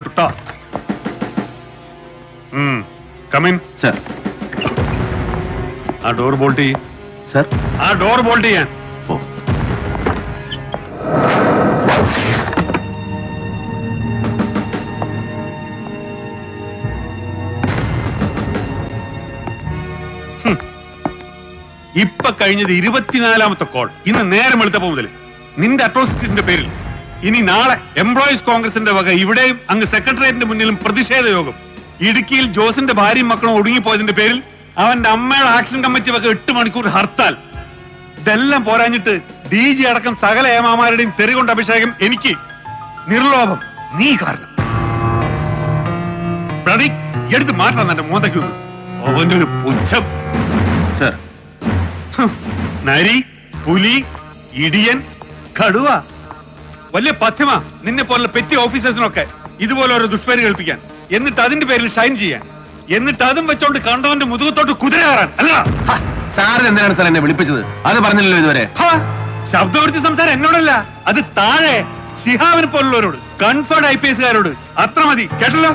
to task. Come in. Sir. ആ door bolt ചെയ്യ്. Sir. ആ ഡോർ ബോൾട്ട് ചെയ്യാൻ. Oh. ഇപ്പൊ കഴിഞ്ഞത് 24ാമത്തെ കോൾ. ഇന്ന് നേരം വെളുത്തപ്പോ മുതൽ നിന്റെ അട്രോസിറ്റീസിന്റെ പേരിൽ ഇനി നാളെ എംപ്ലോയീസ് കോൺഗ്രസിന്റെ വക ഇവിടെയും അങ്ങ് സെക്രട്ടേറിയറ്റിന്റെ മുന്നിലും പ്രതിഷേധ യോഗം. ഇടുക്കിയിൽ ജോസിന്റെ ഭാര്യയും മക്കളും ഒടുങ്ങിപ്പോയതിന്റെ പേരിൽ അവന്റെ അമ്മയുടെ ആക്ഷൻ കമ്മിറ്റി വക 8 മണിക്കൂർ ഹർത്താൽ. ഇതെല്ലാം പോരാഞ്ഞിട്ട് DG അടക്കം സകല ഏമാമാരുടെയും തെറികൊണ്ട് അഭിഷേകം എനിക്ക്. നിർലോഭം നീ കാരണം. എടുത്ത് മാറ്റണം എന്റെ മോന്തയ്ക്കൊന്ന്. അവന്റെ ഒരു പുച്ഛം. Sir. നരി, പുലി, ഇടിയൻ, കടുവ. വലിയ പഥ്യമാ നിന്നെ പോലുള്ള പെറ്റി ഓഫീസേഴ്സിനൊക്കെ ഇതുപോലെ ഓരോ ദുഷ്പേര് കേൾപ്പിക്കാൻ, എന്നിട്ട് അതിന്റെ പേരിൽ ഷൈൻ ചെയ്യാൻ, എന്നിട്ട് അതും വെച്ചോണ്ട് കണ്ടവന്റെ മുതുകത്തോട്ട് കുതിര കയറാൻ. അല്ല സാറിന് എന്തിനാണ് സാർ എന്നെ വിളിപ്പിച്ചത്? അത് പറഞ്ഞില്ലല്ലോ ഇതുവരെ. ശബ്ദപ്പെടുത്തി സംസാരം എന്നോടല്ല, അത് താഴെ ശിഹാബിനെ പോലുള്ളവരോട്, കൺഫേർഡ് IPS-കാരോട്. അത്ര മതി, കേട്ടല്ലോ.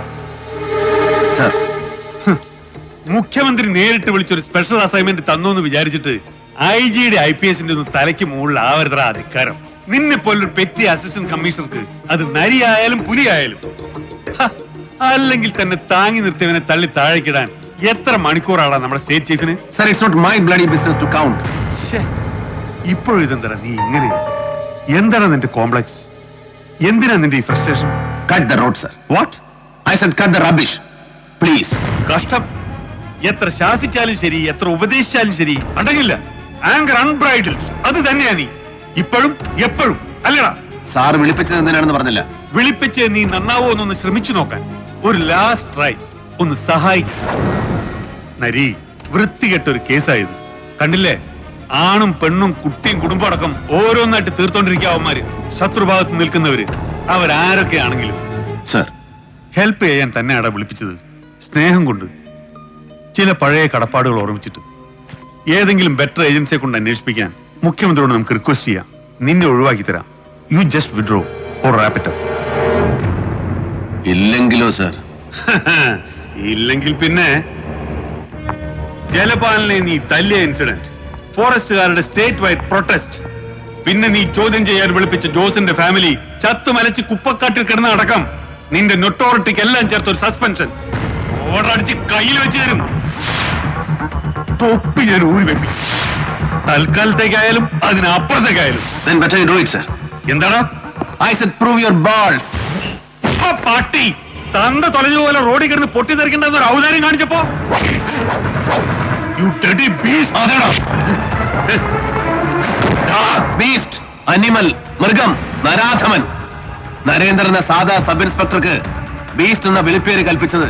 മുഖ്യമന്ത്രി നേരിട്ട് വിളിച്ചൊരു സ്പെഷ്യൽ അസൈൻമെന്റ് തന്നു എന്ന് വിചാരിച്ചിട്ട് IG-യുടെ IPS-ന്റെ ഒന്നും തലയ്ക്ക് മുകളിൽ ആവരുതാ അധികാരം. നിന്നെ പോലൊരു പെറ്റി അസിസ്റ്റന്റ് കമ്മീഷണർക്ക് അത് നരിയായാലും പുലിയായാലും. അല്ലെങ്കിൽ തന്നെ താങ്ങി നിർത്തിയവനെ തള്ളി താഴേക്കിടാൻ എത്ര മണിക്കൂറാണ് നമ്മുടെ state ചീഫിന്? Sir, it's not my bloody business to count. ഇപ്പോഴും ഇതെന്താ നീ ഇങ്ങനെ? എന്താണ് നിന്റെ കോംപ്ലക്സ്? എന്തിനാ നിന്റെ ഈ frustration? Cut the road, sir. What? I said cut the rubbish. Please. കഷ്ടം. എത്ര ശാസിച്ചാലും ശരി, എത്ര ഉപദേശിച്ചാലും ശരി അടങ്ങില്ല. ആങ്കർ അൺബ്രൈഡൽഡ്. അത് തന്നെയാ നീ ഇപ്പോഴും എപ്പോഴും. അല്ലടാ. സാർ വിളിപ്പിച്ചത് എന്തിനാണെന്ന് പറഞ്ഞില്ല. വിളിപ്പിച്ച് നീ നന്നാവോ എന്നൊന്ന് ശ്രമിച്ചു നോക്കാൻ. ഒരു ലാസ്റ്റ് ട്രൈ. ഒന്ന് സഹായിക്കും. നരി, വൃത്തികെട്ടൊരു കേസായത് കണ്ടില്ലേ? ആണും പെണ്ണും കുട്ടിയും കുടുംബം അടക്കം ഓരോന്നായിട്ട് തീർത്തോണ്ടിരിക്കുക അവന്മാര്. ശത്രുഭാഗത്ത് നിൽക്കുന്നവര് അവരാരൊക്കെയാണെങ്കിലും. സർ, ഹെൽപ്പ് ചെയ്യാൻ തന്നെയാടാ വിളിപ്പിച്ചത്. സ്നേഹം കൊണ്ട്, ചില പഴയ കടപ്പാടുകൾ ഓർമ്മിച്ചിട്ട്. ഏതെങ്കിലും ബെറ്റർ ഏജൻസിയെ കൊണ്ട് അന്വേഷിപ്പിക്കാൻ മുഖ്യമന്ത്രിയോട് നമുക്ക് റിക്വസ്റ്റ് ചെയ്യാം. നിന്നെ ഒഴിവാക്കി തരാം. You just withdraw or wrap it up. ഇല്ലെങ്കിലോ സർ? ഇല്ലെങ്കിൽ പിന്നെ ജലപാലിനെ നീ തല്ലിയ ഇൻസിഡന്റ്, ഫോറസ്റ്റുകാരുടെ സ്റ്റേറ്റ് വൈഡ് പ്രൊട്ടസ്റ്റ്, പിന്നെ നീ ചോദ്യം ചെയ്യാൻ വിളിപ്പിച്ച ജോസിന്റെ ഫാമിലി ചത്തുമലച്ച് കുപ്പക്കാട്ടിൽ കിടന്ന അടക്കം നിന്റെ നൊട്ടോറിറ്റിക്ക് എല്ലാം ചേർത്ത് ഒരു സസ്പെൻഷൻ ഓർഡർ അടിച്ച് കയ്യിൽ വെച്ച് തരും. തൊപ്പി ഞാൻ ഊരി വെപ്പി. തൽക്കാലത്തേക്കായാലും അതിനപ്പുറത്തേക്കായാലും. Then better you do it, sir. എന്താടാ? I said prove your balls. പാട്ടി തന്റെ തൊലഞ്ഞുപോലെ റോഡിൽ കിടന്ന് പൊട്ടിത്തെറിക്കണ്ടെന്ന് ഒരു ഔദാര്യം കാണിച്ചപ്പോ യു ഡെഡി ബീസ്റ്റ്. അതെടാ. ബീസ്റ്റ്, അനിമൽ, മൃഗം, നരാധമൻ. നരേന്ദ്രൻ എന്ന സാധാ സബ് ഇൻസ്പെക്ടർക്ക് ബീസ്റ്റ് എന്ന വിളിപ്പേര് കൽപ്പിച്ചത്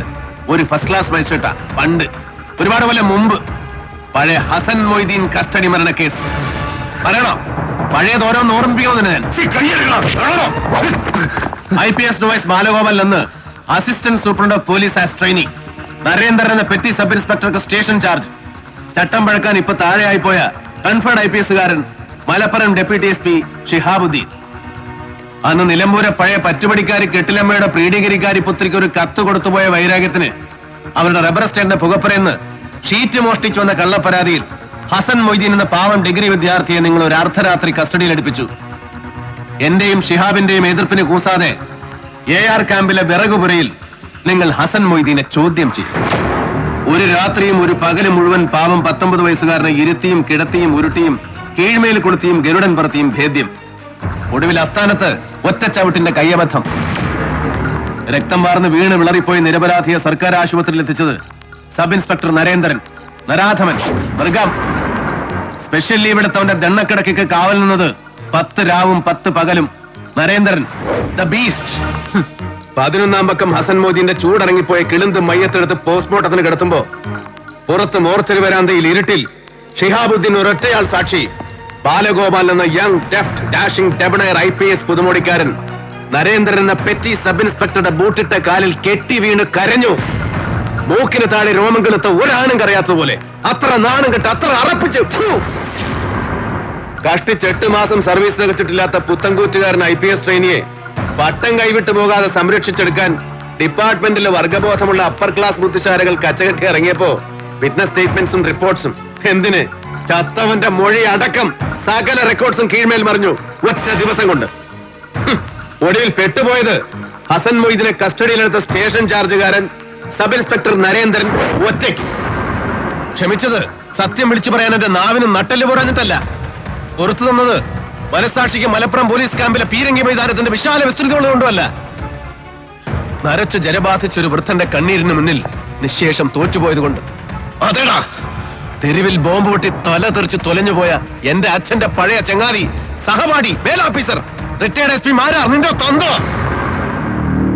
ഒരു ഫസ്റ്റ് ക്ലാസ് മജിസ്ട്രേറ്റാ. പണ്ട്, ഒരുപാട് കൊല്ലം മുമ്പ്, പഴയ ഹസൻ മൊയ്തീൻ കസ്റ്റഡി മരണ കേസ്. പറയണോ? പഴയത് ഓരോന്ന് ഓർമ്മിപ്പിക്കണമെന്ന് ഞാൻ. IPS നോവൈസ് ബാലഗോപാൽ എന്ന് assistant superintendent of police as trainee. Narendran എന്ന പെറ്റി സബ് ഇൻസ്പെക്ടർക്ക് സ്റ്റേഷൻ ചാർജ്. ചട്ടം പഴക്കാൻ ഇപ്പൊ താഴെയായി പോയ കൺഫേർഡ് IPS-കാരൻ മലപ്പുറം ഡെപ്യൂട്ടി SP ഷിഹാബുദ്ദീൻ. അന്ന് നിലമ്പൂരെ പഴയ പറ്റുപടിക്കാരി കെട്ടിലമ്മയുടെ പ്രീഡിഗിരിക്കാരി പുത്രിക്ക് ഒരു കത്ത് കൊടുത്തുപോയ വൈരാഗ്യത്തിന് അവരുടെ റബ്ബർ എസ്റ്റേറ്റിന്റെ പുകപ്പുരയെന്ന് ഷീറ്റ് മോഷ്ടിച്ചു വന്ന കള്ളപ്പരാതിയിൽ ഹസൻ മൊയ്തീൻ എന്ന പാവം ഡിഗ്രി വിദ്യാർത്ഥിയെ നിങ്ങൾ ഒരു അർദ്ധരാത്രി കസ്റ്റഡിയിൽ എടുപ്പിച്ചു. എന്റെയും ഷിഹാബിന്റെയും എതിർപ്പിന് കൂസാതെ AR ക്യാമ്പിലെ വിറകുപുരയിൽ നിങ്ങൾ ഹസൻ മൊയ്തീനെ ചോദ്യം ചെയ്തു. ഒരു രാത്രിയും ഒരു പകലും മുഴുവൻ പാവം 19 വയസ്സുകാരനെ ഇരുത്തിയും കിടത്തിയും ഉരുട്ടിയും കീഴ്മേൽ കൊളുത്തിയും ഗരുഡൻ പറത്തിയും ഭേദ്യം. ഒടുവിൽ അസ്ഥാനത്ത് ഒറ്റച്ചവിട്ടിന്റെ കയ്യബദ്ധം. രക്തം വാർന്ന് വീണ് വിളറിപ്പോയി നിരപരാധിയെ സർക്കാർ ആശുപത്രിയിൽ എത്തിച്ചത് സബ് ഇൻസ്പെക്ടർ നരേന്ദ്രൻ, നരാധമൻ, മൃഗം. സ്പെഷ്യൽ ലീവ് എടുത്തവന്റെ ദണ്ണക്കിടക്ക് കാവൽ നിന്നത് 10 രാവും 10 പകലും നരേന്ദ്രൻ, ദ ബീസ്റ്റ്. 11-ാം പക്കം ഹസൻ മോദിന്റെ ചൂടറങ്ങിപ്പോയ കിളിന്ത് മയ്യത്തെടുത്ത് പോസ്റ്റ്മോർട്ടത്തിന് കിടത്തുമ്പോ പുറത്ത് മോർച്ചറി വരാന്തയിൽ ഇരുട്ടിൽ ഷിഹാബുദ്ദീൻ ഒരൊറ്റയാൾ സാക്ഷി. ബാലഗോപാൽ എന്ന young deft dashing debonair IPS പുതുമോടിക്കാരൻ നരേന്ദ്രൻ എന്ന പെറ്റി സബ് ഇൻസ്പെക്ടറുടെ ബൂട്ടിട്ട കാലിൽ കെട്ടി വീണ് കരഞ്ഞു. മൂക്കിന് താഴെ രോമം കെളുത്ത ഒരാണും കരയാത്തതുപോലെ. അത്ര നാണം കെട്ട്, അത്ര അറപ്പിച്ച്. കഷ്ടിച്ച് 8 മാസം സർവീസ് തികച്ചിട്ടില്ലാത്ത പുത്തൻകൂറ്റുകാരൻ IPS ട്രെയിനിയെ പട്ടം കൈവിട്ടു പോകാതെ സംരക്ഷിച്ചെടുക്കാൻ ഡിപ്പാർട്ട്മെന്റിൽ വർഗബോധമുള്ള അപ്പർ ക്ലാസ് ബുദ്ധിശാലകൾ കച്ചകെട്ടി ഇറങ്ങിയപ്പോ വിറ്റ്നസ് സ്റ്റേറ്റ്മെന്റ്സും റിപ്പോർട്ട്സും എന്തിന് ചത്തവന്റെ മൊഴി അടക്കം സകല റെക്കോർഡ്സും കീഴ്മേൽ മറിഞ്ഞു ഒറ്റ ദിവസം കൊണ്ട്. ഒടുവിൽ പെട്ടുപോയത് ഹസൻ മൊയ്ദിനെ കസ്റ്റഡിയിലെടുത്ത സ്റ്റേഷൻ ചാർജുകാരൻ സബ് ഇൻസ്പെക്ടർ നരേന്ദ്രൻ ഒറ്റയ്ക്ക്. ക്ഷമിച്ചത് സത്യം വിളിച്ചു പറയാൻ എന്റെ നാവിനും നട്ടല് പറഞ്ഞിട്ടല്ല, പുറത്തു തന്നത് മനസാക്ഷിക്ക് മലപ്പുറം പോലീസ് ക്യാമ്പിലെ പീരങ്കി മൈതാനത്തിന്റെ വിശാല വിസ്തൃതികളുകൊണ്ടുമല്ല, നരച്ച് ജലബാധിച്ച ഒരു വൃദ്ധന്റെ കണ്ണീരിന് മുന്നിൽ നിശേഷം തോറ്റുപോയത് കൊണ്ട്. അതേടാ, തെരുവിൽ ബോംബ് പൊട്ടി തല തെറിച്ച് തൊലഞ്ഞുപോയ എന്റെ അച്ഛന്റെ പഴയ ചങ്ങാതി, സഹപാഠി, മേലോഫീസർ, റിട്ടയർഡ് SP മാരാർ നിന്റെ തന്തോ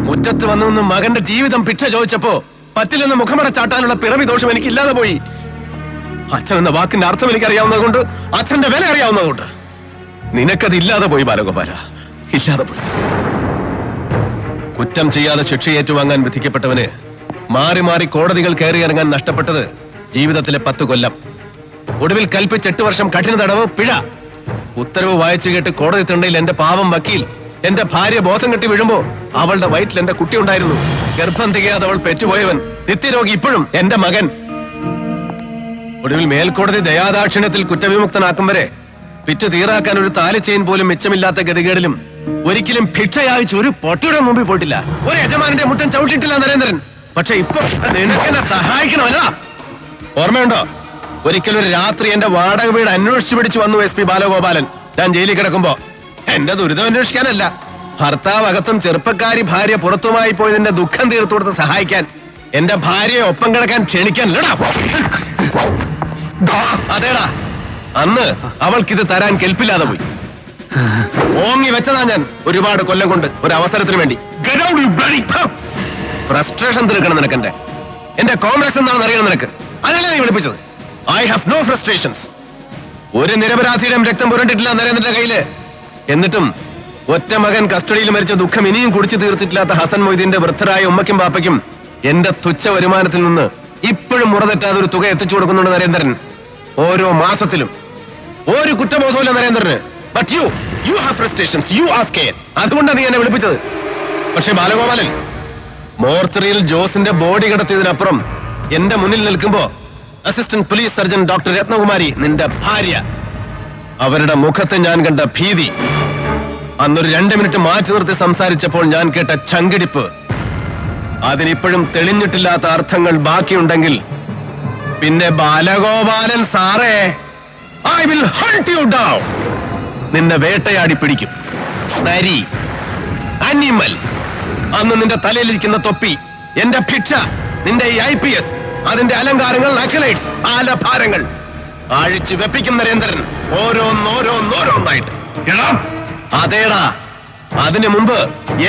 മുറ്റത്ത് വന്നു നിന്ന് മകന്റെ ജീവിതം ഭിക്ഷ ചോദിച്ചപ്പോ പറ്റില്ലെന്ന് മുഖമട ചാട്ടാനുള്ള പിറവി ദോഷം എനിക്ക് ഇല്ലാതെ പോയി. അച്ഛൻ എന്ന വാക്കിന്റെ അർത്ഥം എനിക്ക് അറിയാവുന്നത് കൊണ്ട്, അച്ഛന്റെ വില അറിയാവുന്നത് കൊണ്ട്. നിനക്കത് ഇല്ലാതെ പോയി ബാലഗോപാല, ഇല്ലാതെ പോയി. കുറ്റം ചെയ്യാതെ ശിക്ഷ ഏറ്റുവാങ്ങാൻ വിധിക്കപ്പെട്ടവന് മാറി മാറി കോടതികൾ കയറിയിറങ്ങാൻ നഷ്ടപ്പെട്ടത് ജീവിതത്തിലെ 10 കൊല്ലം. ഒടുവിൽ കൽപ്പിച്ച് 8 വർഷം കഠിന തടവ്, പിഴ. ഉത്തരവ് വായിച്ചു കേട്ട് കോടതി തിണ്ടയിൽ എന്റെ പാവം വക്കീൽ എന്റെ ഭാര്യ ബോധം കെട്ടി വീഴുമ്പോ അവളുടെ വയറ്റിൽ എന്റെ കുട്ടി ഉണ്ടായിരുന്നു. ഗർഭം തികയാതെ അവൾ പെറ്റുപോയവൻ, നിത്യരോഗി, ഇപ്പോഴും എന്റെ മകൻ. ഒടുവിൽ മേൽക്കോടതി ദയാദാക്ഷിണ്യത്തിൽ കുറ്റവിമുക്തനാക്കും വരെ പിറ്റ് തീറാക്കാൻ ഒരു താലിച്ചെയിൻ പോലും മിച്ചമില്ലാത്ത ഗതികേടിലും ഒരിക്കലും ഭിക്ഷയായിച്ച് ഒരു പൊട്ടിയുടെ മുമ്പിൽ പോയിട്ടില്ല, ഒരു യജമാനന്റെ മുട്ടൻ ചവിട്ടിയിട്ടില്ല നരേന്ദ്രൻ. പക്ഷെ ഇപ്പൊ നിനക്കെന്നെ സഹായിക്കണമല്ല. ഓർമ്മയുണ്ടോ, ഒരിക്കലൊരു രാത്രി എന്റെ വാടക വീട് അന്വേഷിച്ചു പിടിച്ചു വന്നു SP ബാലഗോപാലൻ. ഞാൻ ജയിലിൽ കിടക്കുമ്പോ എന്റെ ദുരിതം അന്വേഷിക്കാനല്ല, ഭർത്താവ് അകത്തും ചെറുപ്പക്കാരി ഭാര്യ പുറത്തുമായി പോയതിന്റെ ദുഃഖം തീർത്തു കൊടുത്ത് സഹായിക്കാൻ, എന്റെ ഭാര്യയെ ഒപ്പം കിടക്കാൻ ക്ഷണിക്കാനല്ലടാ. അതേടാ, അന്ന് അവൾക്കിത് തരാൻ കെൽപ്പില്ലാതെ പോയി. ഓങ്ങി വെച്ചതാ ഞാൻ ഒരുപാട് കൊല്ലം കൊണ്ട് ഒരു അവസരത്തിന് വേണ്ടി. ഫ്രസ്ട്രേഷൻ തീർക്കണം നിനക്കെന്റെ. എന്റെ കോംപ്ലക്സ് എന്താണെന്ന് അറിയണം നിനക്ക്. അതല്ലേ നീ വിളിപ്പിച്ചത്. I have no frustrations. ഒരു നിരപരാധിയുടെയും രക്തം പുരണ്ടിട്ടില്ല നരേന്ദ്രന്റെ കയ്യില്. എന്നിട്ടും ഒറ്റ മകൻ കസ്റ്റഡിയിൽ മരിച്ച ദുഃഖം ഇനിയും കുടിച്ചു തീർത്തിട്ടില്ലാത്ത ഹസൻ മൊയ്തീന്റെ വൃദ്ധരായ ഉമ്മയ്ക്കും പാപ്പയ്ക്കും എന്റെ തുച്ഛ വരുമാനത്തിൽ നിന്ന് ഇപ്പോഴും മുറതെറ്റാതെ ഒരു തുക എത്തിച്ചു കൊടുക്കുന്നുണ്ട് നരേന്ദ്രൻ. ഓരോ മാസത്തിലും ഒരു കുറ്റബോധമില്ല നരേന്ദ്രന്. But you have frustrations, you are scared. അതുകൊണ്ടാണ് നീ എന്നെ വിളിപ്പിച്ചത്. പക്ഷെ ബാലഗോപാലൻ, മോർച്ചറിയിൽ ജോസിന്റെ ബോഡി കിടത്തിയതിനപ്പുറം എന്റെ മുന്നിൽ നിൽക്കുമ്പോ assistant police surgeon doctor Ratnakumari, നിന്റെ ഭാര്യ, അവരുടെ മുഖത്ത് ഞാൻ കണ്ട ഭീതി, അന്നൊരു 2 മിനിറ്റ് മാറ്റി നിർത്തി സംസാരിച്ചപ്പോൾ ഞാൻ കേട്ട ചങ്കിടിപ്പ്, അതിനിപ്പോഴും തെളിഞ്ഞിട്ടില്ലാത്ത അർത്ഥങ്ങൾ ബാക്കിയുണ്ടെങ്കിൽ പിന്നെ ബാലഗോപാലൻ സാറേ, I will hunt you down. നിന്നെ വേട്ടയാടി പിടിക്കും. നരി, അനിമൽ. അന്ന് നിന്റെ തലയിലിരിക്കുന്ന തൊപ്പി, എന്റെ ഭിക്ഷ, നിന്റെ ഈ IPS, അതിന്റെ അലങ്കാരങ്ങൾ, നക്സലൈറ്റ്സ്, ആലഭാരങ്ങൾ അഴിച്ചു വെപ്പിക്കും നരേന്ദ്രൻ, ഓരോന്നോരോന്നോരോന്നായിട്ട്. അതേടാ, അതിനു മുമ്പ്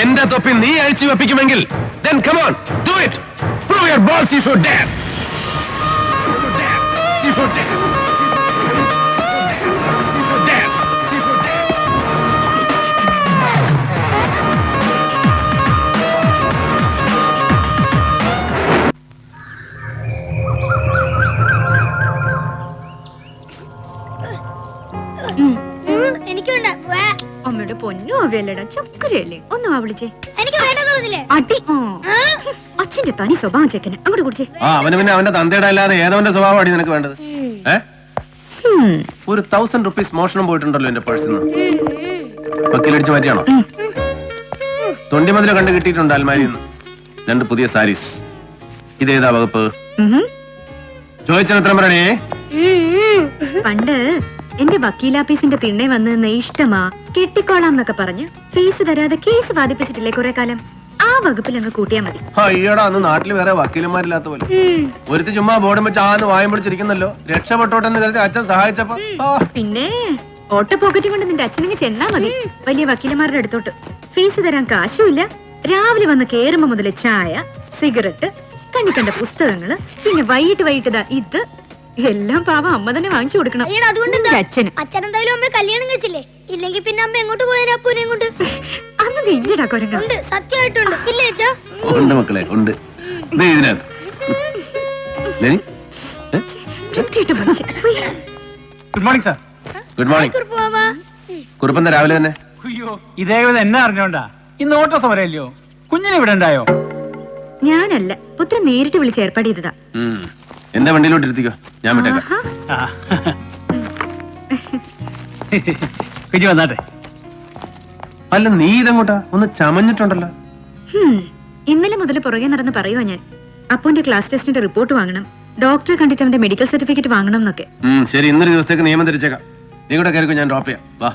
എന്റെ തൊപ്പി നീ അഴിച്ചു വെപ്പിക്കുമെങ്കിൽ then come on, do it. Prove your balls, you should dare. You should dare. അമ്മയുടെ പൊന്നു അവയല്ലടാ, ചക്കരയല്ലേ. ഒന്നും വിളിച്ചേ. എനിക്ക് വേണ്ടതോന്നില്ലേ അടി. അച്ഛന്റെ തനി സ്വഭാവം ചെക്കന് അങ്ങോട്ട് കുടിച്ചേ. അവന് പിന്നെ അവന്റെ തന്തയുടെ അല്ലാതെ ഏതവന്റെ സ്വഭാവം അടി നിനക്ക് വേണ്ടത്? ഒരു 1000 rupees മോഷണം പോയിട്ടുണ്ടല്ലോ എന്റെ പേഴ്സിൽ നിന്ന്. വക്കീലടിച്ച് മാറ്റിയാണോ? തൊണ്ടിമതിലെ കണ്ട് കിട്ടിയിട്ടുണ്ട് അൽമാരിയിൽ നിന്ന് 2 പുതിയ സാരീസ്. ഇതേതാ വകുപ്പ്? ചോദിച്ചാൽ പറയണേ. പണ്ട് എന്റെ വക്കീലാഫീസിന്റെ തിണ്ണെ വന്ന് നിന്ന് ഇഷ്ടമാ കെട്ടിക്കോളാം എന്നൊക്കെ പറഞ്ഞ് ഫീസ് തരാതെ കേസ് വാദിപ്പിച്ചിട്ടില്ലേ കുറെ കാലം. ആ വകുപ്പിൽ അങ്ങ് കൂട്ടിയാ മതി. അയ്യോടാ, അന്ന് നാട്ടിൽ വേറെ വക്കീലന്മാരില്ലാത്ത പോലെ ഒരുത്തി ചുമ്മാ ബോർഡും വെച്ച് ആന്ന് വായം പിടിച്ചിരിക്കുന്നല്ലോ. രക്ഷപ്പെട്ടോട്ടെന്ന് കരുതി അച്ഛൻ സഹായിച്ചപ്പോ പിന്നെ ഓട്ടോ പോക്കറ്റ് കൊണ്ട് നിന്റെ അച്ഛനങ്ങ് ചെന്നാ മതി വലിയ വക്കീലന്മാരുടെ അടുത്തോട്ട്. ഫീസ് തരാൻ കാശുമില്ല. രാവിലെ വന്ന് കേറുമ്പോ മുതല് ചായ, സിഗരറ്റ്, കണ്ണി കണ്ട പുസ്തകങ്ങള്, പിന്നെ വൈകിട്ട് ഇത് എല്ലാം പാവം അമ്മ തന്നെ വാങ്ങിച്ചു കൊടുക്കണം. അച്ഛൻ എന്തായാലും അമ്മ കല്യാണം കഴിച്ചില്ലേ? ഇല്ലെങ്കിൽ പിന്നെ അമ്മ എങ്ങോട്ട് പോയാലും അപ്പൂനെ കൊണ്ട് അന്ന് ഇല്ലടാ കൊരങ്ങ. സത്യമായിട്ടുണ്ട്. ഇല്ലേ അച്ഛാ? ഉണ്ട് മക്കളെ, ഉണ്ട്. ഇതിനകത്ത് good morning sir. Good morning. കുറുപ്പന്ത രാവിലെ തന്നെ. അയ്യോ, ഇതേ എന്നാ അറിഞ്ഞോണ്ടാ ഇന്ന് ഓട്ടോ സമരമല്ലയോ? കുഞ്ഞിനെ ഇവിടെ ഉണ്ടായോ? ഞാനല്ല, പുത്രൻ നേരിട്ട് വിളിച്ച് ഏർപ്പാട് ചെയ്തതാ. എന്റെ വണ്ടിയിലോട്ട് ഇരുത്തിക്കോ, ഞാൻ വിട്ടേക്കാം. ആഹാ. കുഞ്ഞു വന്നാട്ടെ. അല്ല നീ ഇതെങ്ങോട്ടാ? ഒന്ന് ചമഞ്ഞിട്ടുണ്ടല്ലോ. ഇന്നലെ മുതൽ പുറകെ നടന്ന് പറയുവാ ഞാൻ. അപ്പുന്റെ ക്ലാസ് ടെസ്റ്റിന്റെ റിപ്പോർട്ട് വാങ്ങണം, ഡോക്ടറെ കണ്ടിട്ട് അവന്റെ മെഡിക്കൽ സർട്ടിഫിക്കറ്റ് വാങ്ങണം എന്നൊക്കെ. ശരി, ഇന്നൊരു ദിവസത്തേക്ക് നിയമം തിരിച്ചേക്കാം. നീ കൂടെ കയറിക്കോ, ഞാൻ ഡ്രോപ്പ് ചെയ്യാം. വാ.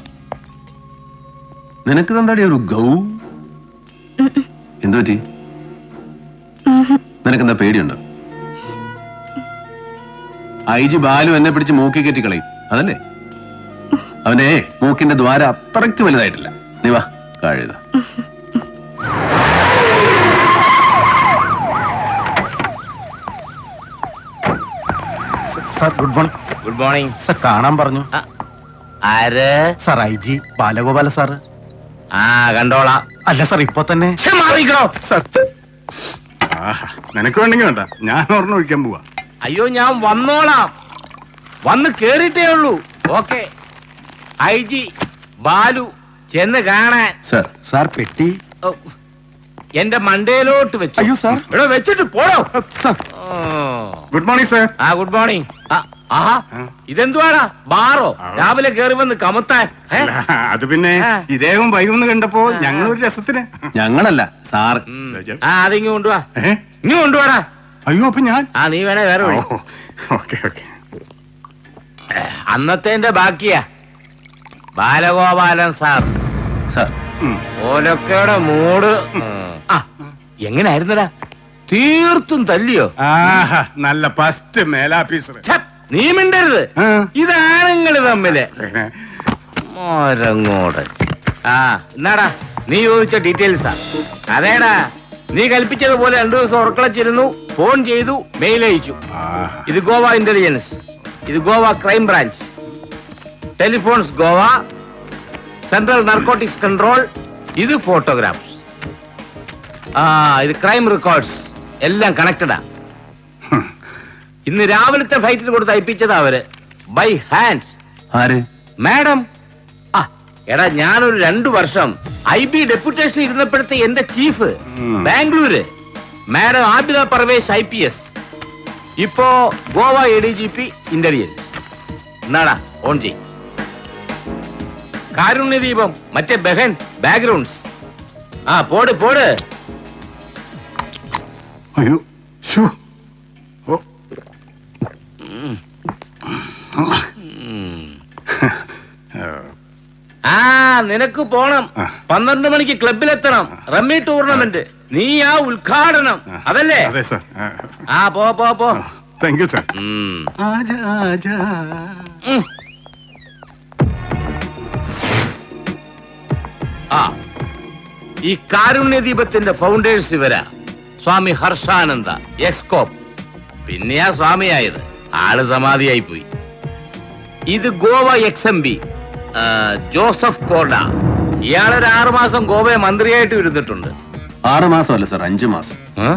നിനക്ക് തന്താടി ഒരു ഗൗ? എന്തു പറ്റി? നിനക്കെന്താ പേടിയുണ്ടോ? IG ബാലു എന്നെ പിടിച്ച് മൂക്കി കെട്ടി കളയും, അതല്ലേ? അവന്റെ മൂക്കിന്റെ ദ്വാരം അത്രയ്ക്ക് വലുതായിട്ടില്ല. നീ വാ, കഴുത. Sir good morning. Good morning. Sir കാണാൻ പറഞ്ഞു. ആര്? Sir IG Balagopala sir. ആ കണ്ടോളാം. അല്ല സർ ഇപ്പൊ തന്നെ. സർ നിനക്ക് വേണ്ടെങ്കിൽ വേണ്ട, ഞാൻ ഓർമ്മ ഒഴിക്കാൻ പോവാ. അയ്യോ ഞാൻ വന്നോളാം, വന്ന് കേറിട്ടേ ഉള്ളൂ. ഓക്കെ. IG ബാലു ചെന്ന് കാണാൻ. സർ, സാർ പെട്ടി. ഓ, എന്റെ മണ്ടയിലോട്ട് വെച്ചു. അയ്യോ സാർ. ഇവിടെ വെച്ചിട്ട് പോടോ. Good morning sir. ആ ഗുഡ് മോർണിംഗ്. ആഹാ, ഇതെന്തുവാടാ ബാറോ? രാവിലെ കേറി വന്ന് കമത്താൻ. അത് പിന്നെ ആ. ഇദ്ദേഹം വൈകുന്നു കണ്ടപ്പോ ഞങ്ങൾ ഒരു രസത്തിന്. ഞങ്ങളല്ല സാർ. ആ അതിങ്ങ് കൊണ്ടുവാ, ഏ? ഇങ്ങ് കൊണ്ടുവാടാ. അയ്യോ അപ്പൊ ഞാൻ. ആ നീ വേണേ വേറെ വിളി. Okay okay. അന്നത്തെ ബാക്കിയാ ബാലഗോപാലൻ സാർ. സാർ, ഓലൊക്കെയുടെ മൂട്. ആ എങ്ങനായിരുന്നടാ? തീർത്തും തല്ലിയോ? ആഹാ, നല്ല ഫസ്റ്റ് മേലാഫീസർ. ഛ, നീ മിണ്ടരുത്. ആ. ഇതാണുങ്ങള് തമ്മില് മോരങ്ങോട്. ആ എന്നാടാ നീ ചോദിച്ച ഡീറ്റെയിൽസാ? അതേടാ, നീ കൽപ്പിച്ചതുപോലെ 2 ദിവസം ഉറക്കളച്ചിരുന്നു, ഫോൺ ചെയ്തു, മെയിൽ അയച്ചു. ഇത് ഗോവ ഇന്റലിജൻസ്, ഇത് Goa crime branch, telephones Goa, central narcotics control, ഇത് ഫോട്ടോഗ്രാഫ്സ്, ഇത് ക്രൈം റെക്കോർഡ്സ്, എല്ലാം കണക്റ്റഡാ. ഇന്ന് രാവിലത്തെ ഫ്ലൈറ്റിൽ കൊടുത്ത് അയപ്പിച്ചതാ അവര്, ബൈ ഹാൻഡ്. ആര്? മാഡം. ആ എടാ, ഞാനൊരു 2 വർഷം IB ഡെപ്യൂട്ടേഷൻ ഇരുന്നപ്പോഴത്തെ എന്റെ chief Bangalore madam Abida Parvez IPS, ഇപ്പോ ഗോവ ADGP ഇന്റലിജൻസ്. എന്നാടാ ഓൺ ചെയ്. കാരുണ്യദീപം, മറ്റേ ബഹൻ ബാക്ക്ഗ്രൗണ്ട്സ്. ആ പോട് പോട്. അയ്യോ ഷോ. ഓ ആ നിനക്ക് പോണം, 12 മണിക്ക് ക്ലബിലെത്തണം, റമ്മി ടൂർണമെന്റ്, നീ ആ ഉദ്ഘാടനം, അതല്ലേ? അതെ സർ. ആ പോ പോ പോ. Thank you sir. ആജാ, ആജാ. ആ ഈ കാരുണ്യദീപത്തിന്റെ ഫൗണ്ടേഴ്സ് ഇവരാ, സ്വാമി ഹർഷാനന്ദ എസ്കോപ്പ്. പിന്നെയാ സ്വാമിയായത്, ആള് സമാധിയായി പോയി. ഇത് ഗോവ XMB ജോസഫ് കോർഡ. ഇയാളൊരു 6 മാസം ഗോവയെ മന്ത്രിയായിട്ട് ഇരുന്നിട്ടുണ്ട്. 6 മാസമല്ല സാർ, 5 മാസം. ആ?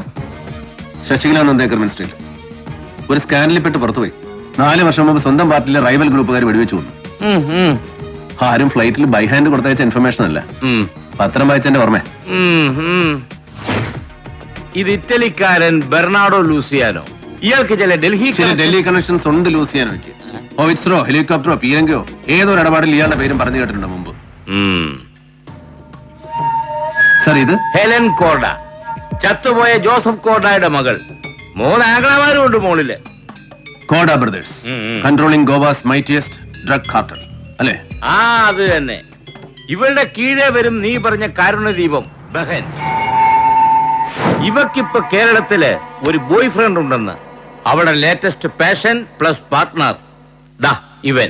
ശശികല നന്ദേക്കർ മിനിസ്ട്രിയിൽ ഒരു സ്കാനിൽ പെട്ട് പുറത്തുപോയി. 4 വർഷം മുമ്പ് സ്വന്തം പാർട്ടിയിലെ റൈവൽ ഗ്രൂപ്പുകാർ വെടിവെച്ചു വന്നു. ഉം, ഉം, ആരും ഫ്ലൈറ്റിൽ ബൈ ഹാൻഡ് കൊടുത്തയച്ച ഇൻഫർമേഷൻ അല്ല, ഉം. പത്രം വായിച്ചെന്റെ ഓർമ്മ. ഇത് ഇറ്റലിക്കാരൻ ബെർണാഡോ ലൂസിയാനോ. ഇയാൾക്ക് ചില ഡൽഹി ഡൽഹി കണക്ഷൻസ് ഉണ്ട് ലൂസിയാനോയ്ക്ക്. ഹോവിറ്റ്സറോ ഹെലികോപ്റ്ററോ പീരങ്കിയോ ഏതൊരു ഇടപാടിൽ ഇയാളുടെ പേരും പറഞ്ഞു കേട്ടിട്ടുണ്ട് മുമ്പ്. സാർ, ഇത് ഹെലൻ കോർഡ, ചത്തുപോയ ജോസഫ് കോർഡയുടെ മകൾ. 3 ആംഗ്ലമാരും ഉണ്ട് മോളില്. കോഡ ബ്രദേഴ്സ്, ഉം, ഉം. Controlling Goa's mightiest drug cartel, അല്ലേ? ആ അത് തന്നെ. ഇവളുടെ കീഴേ വരും നീ പറഞ്ഞ കാരുണ്യദീപം ബഹൻ. ഇവക്കിപ്പോ കേരളത്തില് ഒരു ബോയ് ഫ്രണ്ട് ഉണ്ടെന്ന്. അവിടെ ലേറ്റസ്റ്റ് പാഷൻ പ്ലസ് പാർട്ട്ണർ ദാ ഇവൻ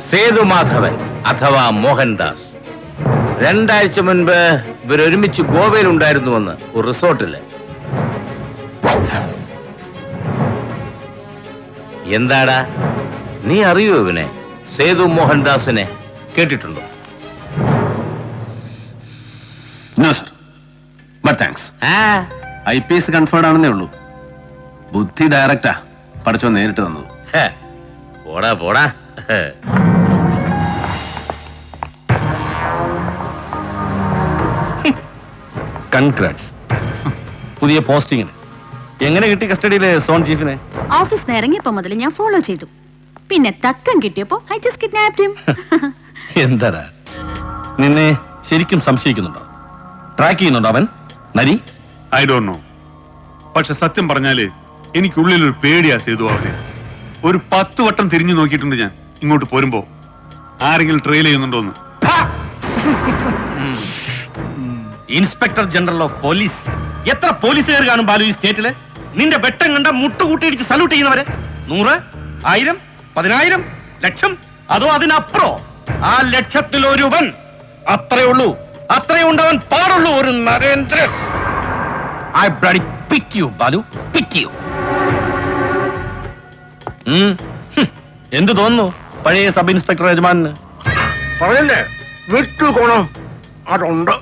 സേതുമാധവൻ അഥവാ മോഹൻദാസ്. 2 ആഴ്ച മുൻപ് ഇവരൊരുമിച്ച് ഗോവയിൽ ഉണ്ടായിരുന്നുവെന്ന് ഒരു റിസോർട്ടില്. എന്താടാ, നീ അറിയോ ഇവനെ? സേതു മോഹൻദാസിനെ കേട്ടിട്ടുണ്ടോ? No sir, but thanks. ആ IPS കൺഫേർഡ് ആണെന്നേ ഉള്ളൂ. ബുദ്ധി ഡയറക്റ്റാ പഠിച്ചോ നേരിട്ട് തന്നത്. ഹെ, പോടാ പോടാ. കൺഗ്രാറ്റ്സ്. പുതിയ പോസ്റ്റിങ്ങിന് എങ്ങനെ കിട്ടി കസ്റ്റഡിയിലെ സോൺ ചീഫിനെ? ഓഫീസിൽ നിന്ന് ഇറങ്ങിയപ്പോ മുതൽ ഞാൻ ഫോളോ ചെയ്തു. പിന്നെ തക്കം കിട്ടിയപ്പോ ഐ ജസ്റ്റ് കിഡ്നാപ്ഡ് ഹിം. എന്താടാ, നിന്നെ ശരിക്കും സംശയിക്കുന്നുണ്ടോ? ട്രാക്ക് ചെയ്യുന്നുണ്ടോ അവൻ? നരി, ഐ ഡോണ്ട് നോ. പക്ഷെ സത്യം പറഞ്ഞാല് എനിക്കുള്ളിൽ ഒരു പേടിയാ സേതു അവനെ. ഒരു 10 വട്ടം തിരിഞ്ഞു നോക്കിയിട്ടുണ്ട് ഞാൻ ഇങ്ങോട്ട് പോരുമ്പോ ആരെങ്കിലും ട്രെയിൽ ചെയ്യുന്നുണ്ടോന്ന്. Inspector general of police. എത്ര പോലീസുകാർ കാണും ബാലു ഈ സ്റ്റേറ്റില്? നിന്റെ വെട്ടം കണ്ട മുട്ടുകൂട്ടിയിടിച്ച് സല്യൂട്ട് ചെയ്യുന്നവരെ 100, 1000, 10000, ലക്ഷം, അതോ അതിനപ്പുറോ? ആ ലക്ഷത്തിലൊരുവൻ. അത്രേ ഉള്ളൂ, അത്രേ ഉണ്ടവൻ പാടുള്ളൂ ഒരു Narendran. I bloody pick you Balu, pick you. എന്ത് തോന്നുന്നു പഴയ സബ് ഇൻസ്പെക്ടർ യജമാനന്? പറയല്ലേ, വിട്ടു കോണം അതുണ്ട്.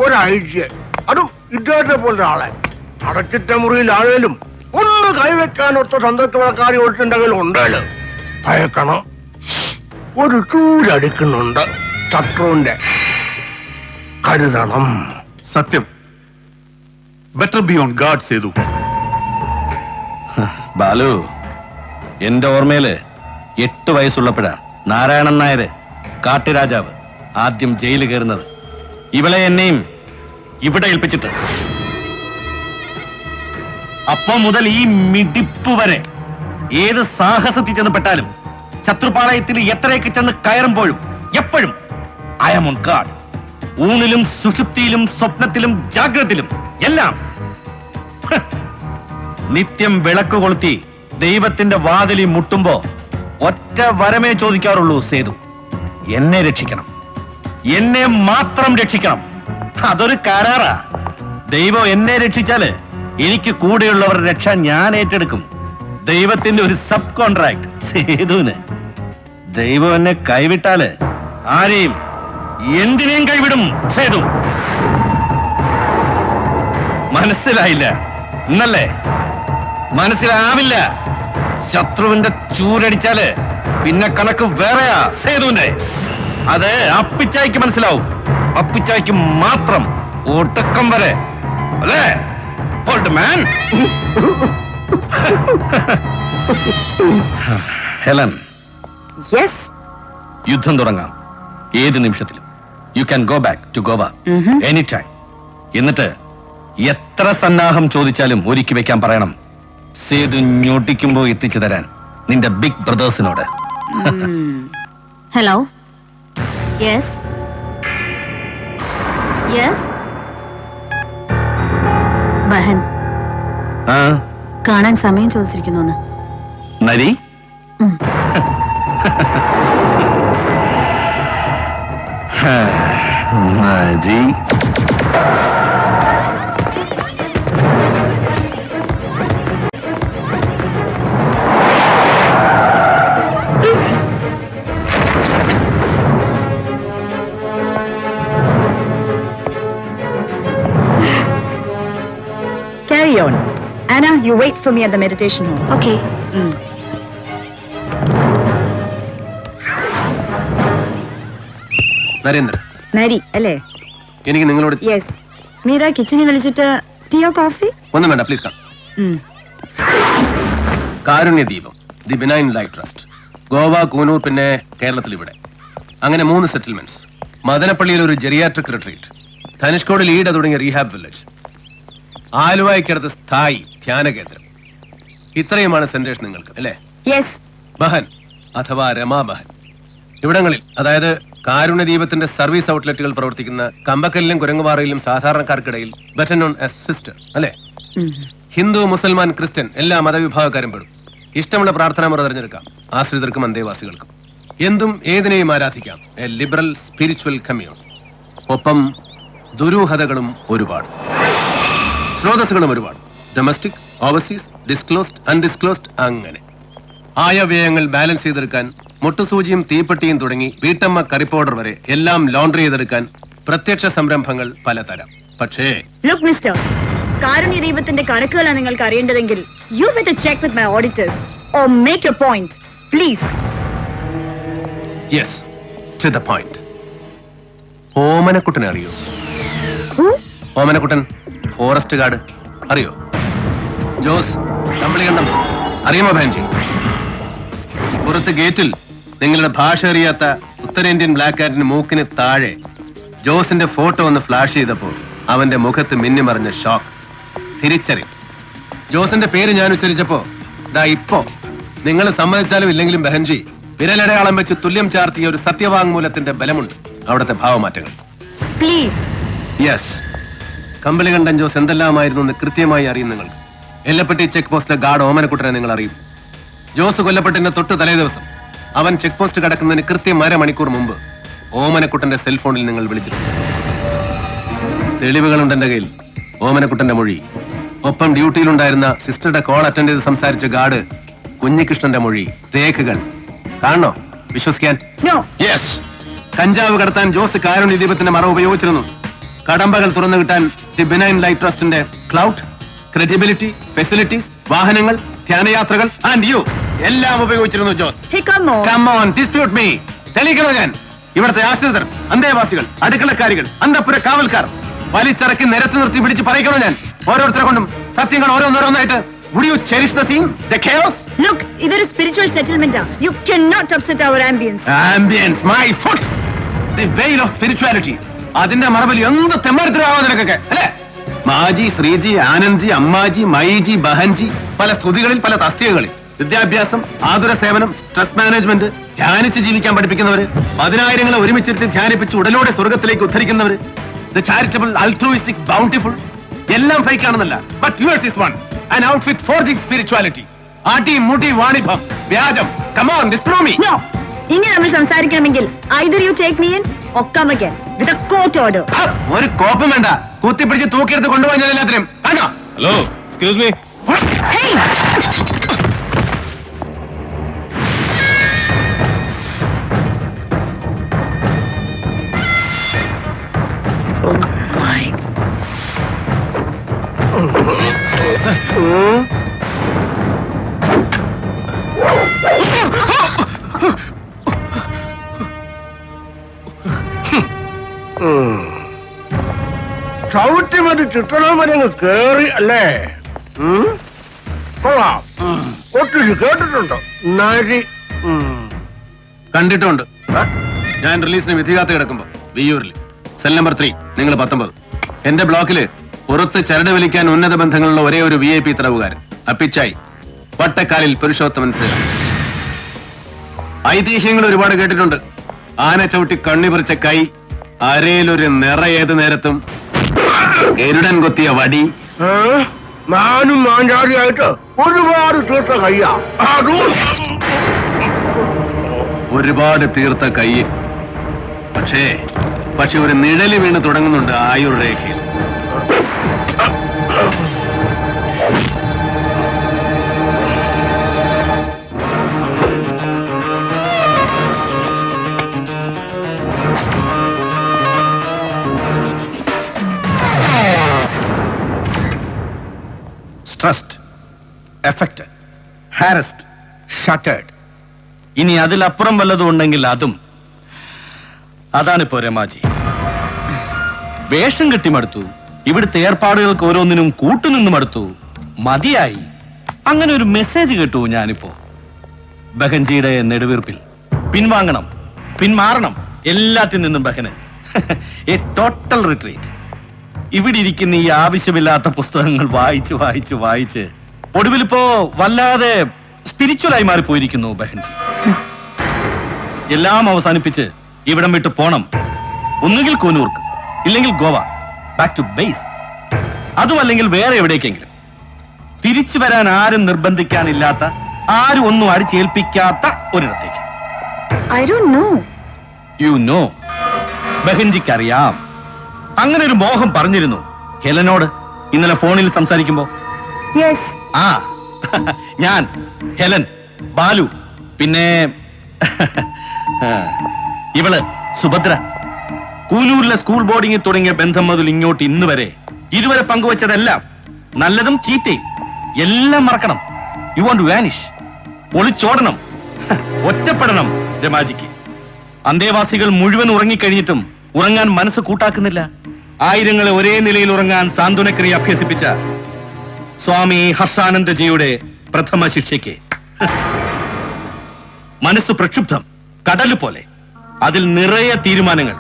ഒരു ഐഡിയ, അതും ഇദ്ദേഹത്തെ പോലെ ആളെ അടച്ചിട്ട മുറിയിലാണേലും ഒന്ന് കൈവെക്കാനൊത്ത സന്തോഷക്കാരി ഒട്ടുണ്ടെങ്കിൽ ഉണ്ടല്ലോ ഭയക്കണം. ഒരു ചൂരടിക്കുന്നുണ്ട് ശത്രുവിന്റെ, കരുതണം. സത്യം. Better be on guard Sethu. Balu, എന്റെ ഓർമ്മയില് 8 വയസ്സുള്ളപ്പോഴാ നാരായണൻ നായര് കാട്ടുരാജാവ് ആദ്യം ജയിലിൽ കയറുന്നത്. ഇവളെ എന്നെയും ഇവിടെ ഏൽപ്പിച്ചിട്ട്. അപ്പൊ മുതൽ ഈ മിടിപ്പ് വരെ ഏത് സാഹസത്തിൽ ചെന്ന് പെട്ടാലും, ശത്രുപാളയത്തിൽ എത്രയൊക്കെ ചെന്ന് കയറുമ്പോഴും എപ്പോഴും ഐ ആം ഓൺ ഗാർഡ്. ഊണിലും സുഷുപ്തിയിലും സ്വപ്നത്തിലും ജാഗ്രതയിലും എല്ലാം. നിത്യം വിളക്ക് കൊളുത്തി ദൈവത്തിന്റെ വാതിലിൽ മുട്ടുമ്പോ ഒറ്റ വരമേ ചോദിക്കാറുള്ളൂ സേതു, എന്നെ രക്ഷിക്കണം, എന്നെ മാത്രം രക്ഷിക്കണം. അതൊരു കരാറാ. ദൈവം എന്നെ രക്ഷിച്ചാല് എനിക്ക് കൂടെയുള്ളവരുടെ രക്ഷ ഞാൻ ഏറ്റെടുക്കും. ദൈവത്തിന്റെ ഒരു സബ് കോൺട്രാക്ട് സേതുവിന്. ദൈവം എന്നെ കൈവിട്ടാല് ആരെയും എന്തിനേയും കൈവിടും സേതു. മനസ്സിലായില്ല എന്നല്ലേ? മനസ്സിലാവില്ല. ശത്രുവിന്റെ ചൂരടിച്ചാല് പിന്നെ കണക്ക് വേറെയാ സേതുവിന്റെ. അത് അപ്പിച്ചായിക്ക് മനസ്സിലാവും, അപ്പിച്ചായിക്ക് മാത്രം. ഒടുക്കം വരെ അല്ലേ ഓൾഡ് മാൻ? ഹെലൻ, യെസ്, യുദ്ധം തുടങ്ങാം ഏത് നിമിഷത്തിലും. You can go back to Goa any time. എന്നിട്ട് എത്ര സന്നാഹം ചോദിച്ചാലും ഒരുക്കി വെക്കാൻ പറയണം. സേതു ഞൊട്ടിക്കുമ്പോ എത്തിച്ചു തരാൻ നിന്റെ ബിഗ് ബ്രദേഴ്സിനോട്. Hello, yes yes. ബഹൻ ആ കാണാൻ സമയം ചോദിച്ചിരിക്കുന്നു. നരി, നരി. carry on. Anna, you wait for me at the meditation hall. Okay. Narendran, നരി അല്ലേ? എനിക്ക് നിങ്ങളോട് യെസ്. മീര കിച്ചണിൽ വിളിച്ചിട്ട് ടീയോ കോഫി? ഒന്നും വേണ്ട, please come. Karunya Deepam, the benign life trust, Goa, Coonoor, പിന്നെ കേരളത്തിൽ ഇവിടെ. അങ്ങനെ 3 സെറ്റിൽമെന്റ്സ്. മദനപ്പള്ളിയിൽ ഒരു ജെറിയാട്രിക് റിട്രീറ്റ്, ധനുഷ്കോടിൽ ഈട തുടങ്ങിയ റീഹാബ് വില്ലേജ്, ആലുവായ്ക്കടുത്ത് സ്ഥായി ധ്യാന കേന്ദ്രം. ഇത്രയുമാണ് സെന്റേഴ്സ് നിങ്ങൾക്ക് അല്ലേ? യെസ്. ബഹൻ അഥവാ രമാബഹൻ ഇവിടങ്ങളിൽ, അതായത് കാരുണ്യദീപത്തിന്റെ സർവീസ് ഔട്ട്ലെറ്റുകൾ പ്രവർത്തിക്കുന്ന കമ്പക്കലിലും കുരങ്ങുപാറയിലും സാധാരണക്കാർക്കിടയിൽ ബെറ്റർ നോൺ ആസ് സിസ്റ്റർ അല്ലേ? ഹിന്ദു, മുസൽമാൻ, ക്രിസ്ത്യൻ എല്ലാ മതവിഭാഗക്കാരും പെടും. ഇഷ്ടമുള്ള പ്രാർത്ഥനാ മുറ തിരഞ്ഞെടുക്കാം, ആശ്രിതർക്കും അന്തേവാസികൾക്കും. എന്തും ഏതിനെയും ആരാധിക്കാം. A liberal spiritual commune. ഒപ്പം ദുരൂഹതകളും ഒരുപാട്, സ്രോതസ്സുകളും ഒരുപാട്. ഡൊമസ്റ്റിക്, ഓവർസീസ്, ഡിസ്ക്ലോസ്ഡ്, അൺഡിസ്ക്ലോസ്ഡ്, അങ്ങനെ ആയവ്യയങ്ങൾ ബാലൻസ് ചെയ്തെടുക്കാൻ മുട്ടുസൂചിയും തീപ്പെട്ടിയും തുടങ്ങി വീട്ടമ്മ കറി പൗഡർ വരെ എല്ലാം ലോണ്ടറി ചെയ്തെടുക്കാൻ പ്രത്യക്ഷ സംരംഭങ്ങൾ പലതരം. പക്ഷേ ലുക്ക് മിസ്റ്റർ, കാരുണ്യ ദീപത്തിന്റെ കണക്കുകളാണ് നിങ്ങൾക്ക് അറിയേണ്ടതെങ്കിൽ you better check with my auditors or make your point please. Yes, to the point. ഓമനക്കുട്ടനെ അറിയോ? ഓമനക്കുട്ടൻ, ഫോറസ്റ്റ് ഗാർഡ് അറിയോ? ജോസ് കമ്പളികണ്ഠം അറിയുമോ ബാൻജി? പുറത്ത് ഗേറ്റിൽ നിങ്ങളുടെ ഭാഷ അറിയാത്ത ഉത്തരേന്ത്യൻ ബ്ലാക്ക് കാറ്റിന് മൂക്കിന് താഴെ ജോസിന്റെ ഫോട്ടോ ഒന്ന് ഫ്ലാഷ് ചെയ്തപ്പോൾ അവന്റെ മുഖത്ത് മിന്നിമറിഞ്ഞ ഷോക്ക്, തിരിച്ചറിയും. ജോസിന്റെ പേര് ഞാൻ ഉച്ചരിച്ചപ്പോ ദാ ഇപ്പോ നിങ്ങൾ സമ്മതിച്ചാലും ഇല്ലെങ്കിലും ബഹൻജി വിരലടയാളം വെച്ച് തുല്യം ചാർത്തിയ ഒരു സത്യവാങ്മൂലത്തിന്റെ ബലമുണ്ട് അവിടുത്തെ ഭാവമാറ്റങ്ങൾ. യെസ്, കമ്പളികണ്ഠൻ ജോസ് എന്തെല്ലാമായിരുന്നു എന്ന് കൃത്യമായി അറിയും നിങ്ങൾ. എല്ലപ്പെട്ടി ചെക്ക് പോസ്റ്റിലെ ഗാർഡ് ഓമനക്കുട്ടനെ നിങ്ങൾ അറിയും. ജോസ് കൊല്ലപ്പെട്ടതിന്റെ തൊട്ട് തലേ ദിവസം അവൻ ചെക്ക് പോസ്റ്റ് കടക്കുന്നതിന് കൃത്യം 1/2 മണിക്കൂർ മുമ്പ് ഓമനക്കുട്ടന്റെ സെൽഫോണിൽ നിങ്ങൾ വിളിച്ചിരുന്നു. തെളിവുകളുണ്ട് എന്റെ കയ്യിൽ. ഓമനക്കുട്ടന്റെ മൊഴി, ഒപ്പം ഡ്യൂട്ടിയിലുണ്ടായിരുന്ന സിസ്റ്ററുടെ കോൾ അറ്റൻഡ് ചെയ്ത് സംസാരിച്ച ഗാർഡ് കുഞ്ഞികൃഷ്ണന്റെ മൊഴി, രേഖകൾ കാണണോ? വിശ്വസിക്കാൻ? യെസ്. കഞ്ചാവ് കടത്താൻ ജോസ് കാരുണ്യ ദീപത്തിന്റെ മറ ഉപയോഗിച്ചിരുന്നു. കടമ്പകൾ തുറന്നു കിട്ടാൻ ദി ബിനൈൻ ലൈറ്റ് ട്രസ്റ്റിന്റെ ക്ലൗഡ്, ക്രെഡിബിലിറ്റി, ഫെസിലിറ്റീസ്, വാഹനങ്ങൾ, ധ്യാനയാത്രകൾ ആൻഡ് യു എല്ലാം ഉപയോഗിച്ചിരുന്നു Jose. Come on, dispute me. തെളിയിക്കണോ ഞാൻ? ഇവിടുത്തെ ആശ്രിതർ, അന്തേവാസികൾ, അടുക്കളക്കാരികൾ, അന്തപ്പുര കാവൽക്കാർ വലിച്ചിറക്കി നിരത്തി നിർത്തി പിടിച്ച് പറയിക്കണോ ഞാൻ? ഓരോരുത്തരെ കൊണ്ടും സത്യങ്ങൾ ഓരോന്നോരോന്നായിട്ട്. Would you cherish the scene, the chaos? Look, ഇതൊരു spiritual settlement. You cannot upset our ambience. Ambience, my foot. The veil of spirituality. അതിന്റെ മറവിൽ എന്ത് തെമ്മാരത്തിലാവാ നിനക്കൊക്കെ, അല്ലേ? മാജി, ശ്രീജി, ആനന്ദ്ജി, അമ്മാജി, മൈജി, ബഹൻജി, പല സ്തുതികളിൽ, പല തസ്തികകളിൽ. വിദ്യാഭ്യാസം, ആതുര സേവനം, സ്ട്രെസ് മാനേജ്മെന്റ്, ധ്യാനിച്ച് ജീവിക്കാൻ പഠിപ്പിക്കുന്നവര്, 10,000-ങ്ങളെ ഒരുമിച്ചിരുത്തി ധ്യാനിപ്പിച്ച് ഉടലോടെ സ്വർഗത്തിലേക്ക് ഉദ്ധരിക്കുന്നവര്, ദ ചാരിറ്റബിൾ, അൾട്രൂയിസ്റ്റിക്, ബൗണ്ടിഫുൾ, എല്ലാം ഫേക്ക് ആണെന്നല്ല. But yours is one, an outfit forging spirituality. ആട്ടി മുടി വാണിഭം, വ്യാജം. Come on, disprove me. No. ഇനി നമ്മൾ സംസാരിക്കണമെങ്കിൽ either you take me in or come again with a court order. ഒരു കോപ്പം വേണ്ട, കുത്തിപ്പിടിച്ച് തൂക്കിയെടുത്ത് കൊണ്ടുപോയി ഞാൻ എല്ലാത്തിനും. ആണോ? Hello, excuse me. Hey! ചവിട്ടി മതി ചിട്ടണം വരെ അങ്ങ് കേറി അല്ലേ? കൊള്ളാം. ഒത്തിരി കേട്ടിട്ടുണ്ടോ? നരി. കണ്ടിട്ടുണ്ട്. ഞാൻ റിലീസിന് വിധികാത്ത് കിടക്കുമ്പോ വിയ്യൂരിൽ സെൽ നമ്പർ 3, നിങ്ങൾ 19. എന്റെ ബ്ലോക്കില് പുറത്ത് ചരട് വലിക്കാൻ ഉന്നത ബന്ധങ്ങളുള്ള ഒരേ ഒരു VIP തടവുകാരൻ അപ്പിച്ചായി, വട്ടക്കാലിൽ പുരുഷോത്തമൻ പിള്ള. ഐതിഹ്യങ്ങൾ ഒരുപാട് കേട്ടിട്ടുണ്ട്. ആന ചവിട്ടി കണ്ണി പറിച്ച കൈ, അരയിലൊരു നിറ ഏത് നേരത്തും, ഗരുഡൻ കൊത്തിയ വടി. ഞാനും മാഞ്ചാടിയായിട്ട് ഒരുപാട് തീർത്ത കയ്യാ. ഒരുപാട് തീർത്ത കൈ. പക്ഷേ ഒരു നിഴല് വീണ് തുടങ്ങുന്നുണ്ട് ആയുർരേഖയിൽ. Stressed, affected, harassed, shattered. ഇനി അതിലപ്പുറം വല്ലതും ഉണ്ടെങ്കിൽ അതും. അതാണിപ്പോ രമാജി. വേഷം കെട്ടിമടുത്തു, ഇവിടുത്തെ ഏർപ്പാടുകൾക്ക് ഓരോന്നിനും കൂട്ടുനിന്നും അടുത്തു, മതിയായി. അങ്ങനെ ഒരു മെസ്സേജ് കേട്ടു ഞാനിപ്പോ. ബഹൻജിയുടെ നെടുവീർപ്പിൽ പിൻവാങ്ങണം, പിന്മാറണം, എല്ലാത്തിൽ നിന്നും ബഹന്. A total retreat. ഇവിടെ ഇരിക്കുന്ന ഈ ആവശ്യമില്ലാത്ത പുസ്തകങ്ങൾ വായിച്ച് വായിച്ച് വായിച്ച് ഒടുവിലിപ്പോ വല്ലാതെ സ്പിരിച്വലായി മാറിപ്പോയിരിക്കുന്നു ബഹൻജി. എല്ലാം അവസാനിപ്പിച്ച് ഇവിടം വിട്ട് പോണം. ഒന്നുകിൽ കൂനൂർക്ക്, ഇല്ലെങ്കിൽ ഗോവ, ബാക്ക് ടു ബേസ്. അതുമല്ലെങ്കിൽ വേറെ എവിടേക്കെങ്കിലും. തിരിച്ചു വരാൻ ആരും നിർബന്ധിക്കാനില്ലാത്ത, ആരും ഒന്നും അടിച്ചേൽപ്പിക്കാത്ത ഒരിടത്തേക്ക്. I don't know. You know. ബഹൻജിക്കറിയാം. അങ്ങനെ ഒരു മോഹം പറഞ്ഞിരുന്നു ഹെലനോട് ഇന്നലെ ഫോണിൽ സംസാരിക്കുമ്പോ. Yes. ആ ഞാൻ, ഹെലൻ, ബാലു, പിന്നെ ഇവള് സുഭദ്ര. കൂനൂരിലെ സ്കൂൾ ബോർഡിങ്ങിൽ തുടങ്ങിയ ബന്ധം മുതൽ ഇങ്ങോട്ട് ഇന്ന് വരെ ഇതുവരെ പങ്കുവച്ചതെല്ലാം, നല്ലതും ചീത്തയും, എല്ലാം മറക്കണം. You want to vanish. ഒളിച്ചോടണം, ഒറ്റപ്പെടണം രമാജിക്ക്. അന്തേവാസികൾ മുഴുവൻ ഉറങ്ങിക്കഴിഞ്ഞിട്ടും ഉറങ്ങാൻ മനസ്സ് കൂട്ടാക്കുന്നില്ല. ആയിരങ്ങളെ ഒരേ നിലയിൽ ഉറങ്ങാൻ സാന്ത്വനക്രിയ അഭ്യസിപ്പിച്ച സ്വാമി ഹർഷാനന്ദജിയുടെ പ്രഥമ ശിക്ഷയ്ക്ക് മനസ്സ് പ്രക്ഷുബ്ധം, കടല് പോലെ. അതിൽ നിറയെ തീരുമാനങ്ങൾ.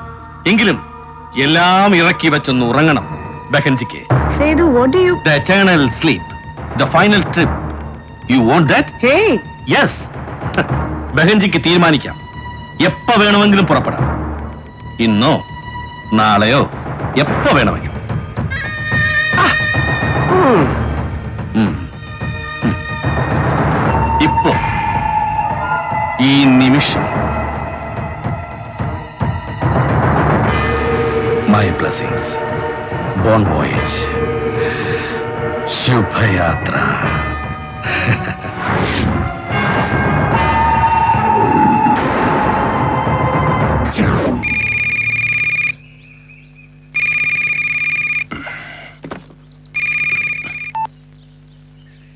എങ്കിലും എല്ലാം ഇറക്കി വെച്ചൊന്ന് ഉറങ്ങണം ബഹൻജിക്ക്. Sethu, what do you... The eternal sleep, the final trip. You want that? Hey! Yes. ബഹൻജിക്ക് തീരുമാനിക്കാം. എപ്പ വേണമെങ്കിലും പുറപ്പെടാം. ഇന്നോ നാളെയോ എപ്പ വേണമെങ്കിലും. ഇപ്പോ ഈ നിമിഷം. My blessings. Bon voyage. ശുഭയാത്ര.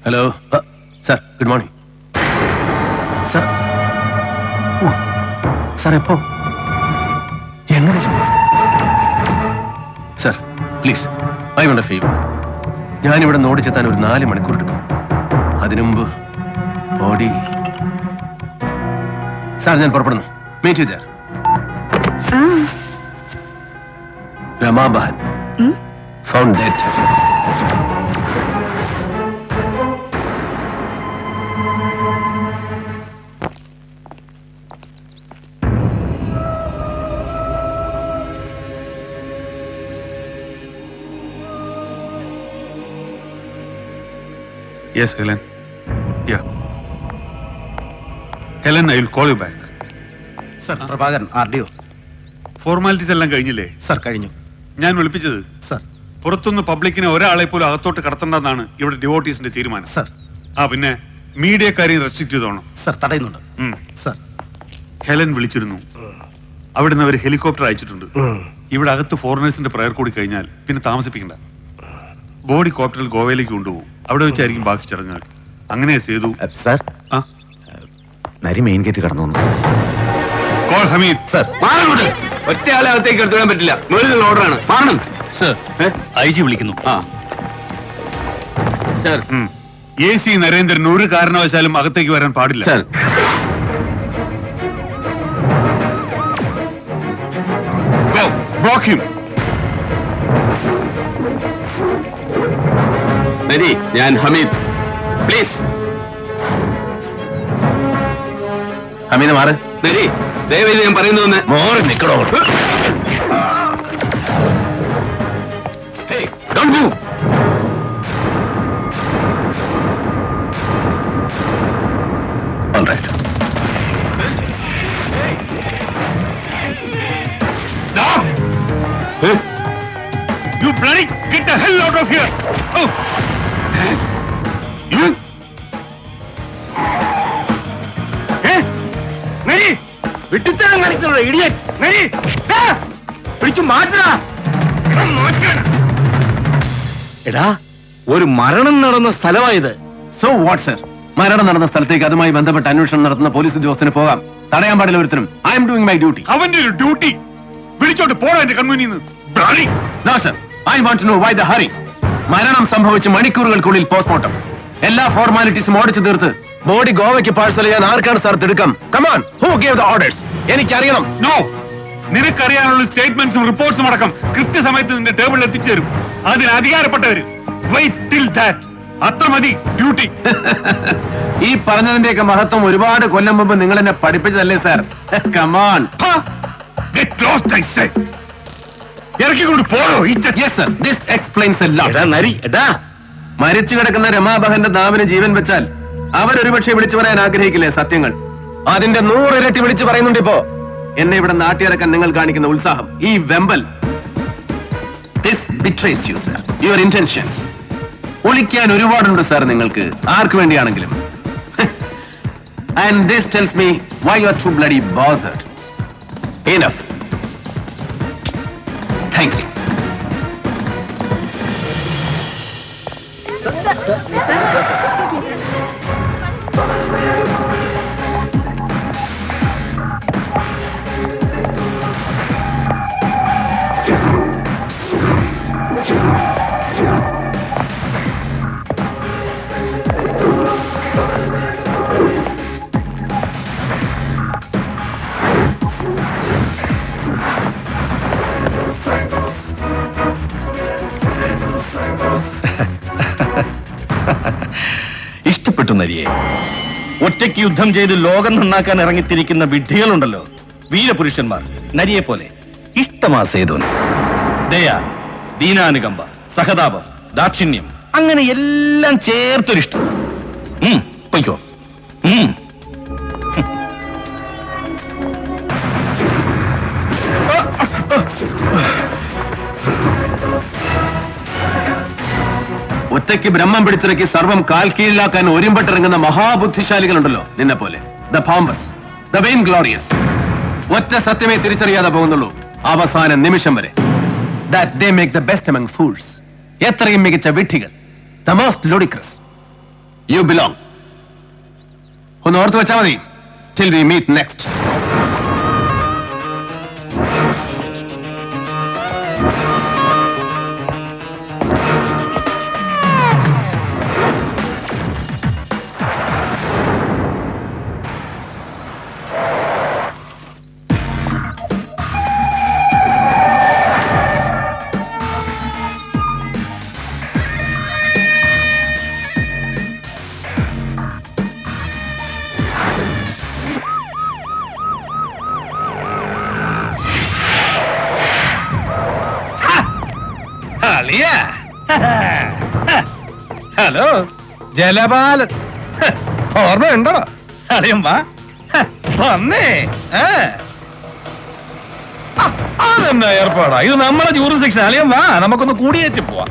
Hello sir, good morning sir. Sir എപ്പോ? എങ്ങനെ? Sir please, I want a favour. ഞാനിവിടെ നിന്ന് ഓടിച്ചെത്താൻ ഒരു 4 മണിക്കൂർ എടുക്കും. അതിനു മുമ്പ് ബോഡി... സാർ, ഞാൻ പുറപ്പെടുന്നു. Meet you there. രമാബഹൻ found dead. Yes, Helen. Yeah. Helen, I will call you back. Sir, Prabhakaran, RDO. Formalities എല്ലാം കഴിഞ്ഞില്ലേ? സർ, കഴിഞ്ഞു. ഞാൻ വിളിപ്പിച്ചത് സർ. പുറത്തുനിന്ന് പബ്ലിക്കിനെ ഒരാളെ പോലും അകത്തോട്ട് കടത്തണ്ടെന്നാണ് ഇവിടെ ഡിവോട്ടീസിന്റെ തീരുമാനം. സർ. പിന്നെ മീഡിയക്കാരെയും റെസ്ട്രിക്ട് ചെയ്തോണം. സർ, തടയുന്നുണ്ട്. സർ. ഹെലൻ വിളിച്ചിരുന്നു. അവിടുന്ന് അവർ ഹെലികോപ്റ്റർ അയച്ചിട്ടുണ്ട്. ഇവിടെ അകത്ത് ഫോറിനേഴ്സിന്റെ പ്രയർ കൂടി കഴിഞ്ഞാൽ പിന്നെ താമസിപ്പിക്കണ്ട. ബോഡി കോപ്റ്ററിൽ ഗോവയിലേക്ക് കൊണ്ടുപോകും. അവിടെ വെച്ചായിരിക്കും ബാക്കി ചടങ്ങുകൾ. അങ്ങനെ ചെയ്തു. സർ, നരി മെയിൻ ഗേറ്റ് കടന്നു വന്നു. കോൾ ഹമീദ്. സർ. ഒറ്റ ആളെ അകത്തേക്ക് എടുത്തുവിടാൻ പറ്റില്ല. മുകളിലുള്ള ഓർഡറാണ്. മാറണം. സർ, IG വിളിക്കുന്നു. സർ. AC നരേന്ദ്രൻ ഒരു കാരണവശാലും അകത്തേക്ക് വരാൻ പാടില്ല. സർ. Go, block him. നരി, ഞാൻ ഹമീദ്. പ്ലീസ്. ഹമീദ് മാറ്. നരി, ദയവേത് ഞാൻ പറയുന്നു. മോറി നിക്കണോ? Hey, don't move. All right. Stop! You bloody get the hell out of here! Oh! You? നരി! വിട്ടിത്തരം കളിക്കുള്ള ഇഡിയറ്റ്. നരി! പിടിച്ചു മാറ്റടാ. എടാ, ഒരു മരണം നടന്ന സ്ഥലമായത്. So what sir? മരണം നടന്ന സ്ഥലത്തേക്ക് അതുമായി ബന്ധപ്പെട്ട് അന്വേഷണം നടത്തുന്ന പോലീസ് ഉദ്യോഗസ്ഥന് പോകാം. തടയാൻ പാടില്ല ഒരുത്തരും. I am doing my duty. അവന്റെ ഒരു ഡ്യൂട്ടി വിളിച്ചോട്ട് പോടാ എന്റെ കൺമുന്നിൽ നിന്ന്. No sir, I want to know why the hurry. മരണം സംഭവിച്ച് മണിക്കൂറുകൾക്കുള്ളിൽ പോസ്റ്റ്മോർട്ടം. എല്ലാ ഫോർമാലിറ്റീസും ഓടിച്ചു തീർത്ത് ബോഡി ഗോവയ്ക്ക് പാഴ്സൽ ചെയ്യാൻ ആർക്കാണ് സാർ തിടുക്കം? Come on, who gave the orders? എനിക്കറിയണം. നോ, നിനക്കറിയാനുള്ള സ്റ്റേറ്റ്മെന്റ്സും റിപ്പോർട്ട്സും അടക്കം കൃത്യസമയത്ത് നിന്റെ ടേബിളിൽ എത്തിച്ചേരും. അതിന് അധികാരപ്പെട്ടവര്. Wait till that. അത്ര മതി ഡ്യൂട്ടി. ഈ പറഞ്ഞതിന്റെയൊക്കെ മഹത്വം ഒരുപാട് കൊല്ലം മുമ്പ് നിങ്ങൾ എന്നെ പഠിപ്പിച്ചതല്ലേ sir? Come on. Get lost, I say. ഇറക്കിക്കൊണ്ട് പോടോ. Yes sir, this explains a lot. എടാ നരി, എടാ. മരിച്ചു കിടക്കുന്ന രമാബഹന്റെ നാവിന് ജീവൻ വെച്ചാൽ അവരൊരുപക്ഷെ വിളിച്ചു പറയാൻ ആഗ്രഹിക്കില്ലേ സത്യങ്ങൾ? അതിന്റെ 100 ഇരട്ടി വിളിച്ചു പറയുന്നുണ്ട് ഇപ്പോ. എന്നെ ഇവിടെ നാട്ടിയിറക്കാൻ നിങ്ങൾ കാണിക്കുന്ന ഉത്സാഹം, ഈ വെമ്പൽ. This betrays you, sir. Your intentions. ഒളിക്കാൻ ഒരുപാടുണ്ട് സാർ നിങ്ങൾക്ക്, ആർക്ക് വേണ്ടിയാണെങ്കിലും. And this tells me why you are too bloody bothered. Enough. Thank you. ഒറ്റയ്ക്ക് യുദ്ധം ചെയ്ത് ലോകം നന്നാക്കാൻ ഇറങ്ങിത്തിരിക്കുന്ന വിഡ്ഢികളുണ്ടല്ലോ, വീരപുരുഷന്മാർ, നരിയെ പോലെ. ഇഷ്ടമാ സേതുവിന്. ദയ, ദീനാനുകമ്പ, സഹതാപം, ദാക്ഷിണ്യം, അങ്ങനെ എല്ലാം ചേർത്തൊരിഷ്ടം. പൊയ്ക്കോ. ഒറ്റയ്ക്ക് ബ്രഹ്മം പിടിച്ചിറക്കി സർവം കാൽ കീഴിലാക്കാൻ ഒരുമ്പെട്ടിറങ്ങുന്ന മഹാബുദ്ധിശാലികളുണ്ടല്ലോ നിന്നെ പോലെ. The pompous, the vainglorious. ഒറ്റ സത്യമേ തിരിച്ചറിയാതെ പോകുന്നുള്ളൂ അവസാന നിമിഷം വരെ. That they make the best among fools. എത്രയും മികച്ച വിഡ്ഢികൾ. The most ludicrous. You belong. ഒന്ന് ഓർത്തു വെച്ചാൽ മതി. Till we meet next. Hello Jalapalan, ഓർമ്മയുണ്ടോ? അറിയാം, വാ വന്നേ. അതെന്നാ ഏർപ്പാടാ, ഇത് നമ്മുടെ ജൂറിസ്ഡിക്ഷൻ. അളിയൻ വാ, നമുക്കൊന്ന് കൂടിയേച്ച് പോവാം.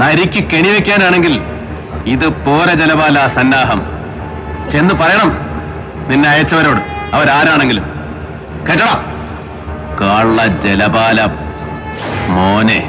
നരിക്ക് കെണിവെക്കാനാണെങ്കിൽ ഇത് പോര ജലപാല സന്നാഹം. ചെന്ന് പറയണം നിന്നെ അയച്ചവരോട്, അവരാരാണെങ്കിലും. കേട്ടടാ, കള്ള ജലപാല മോനെ.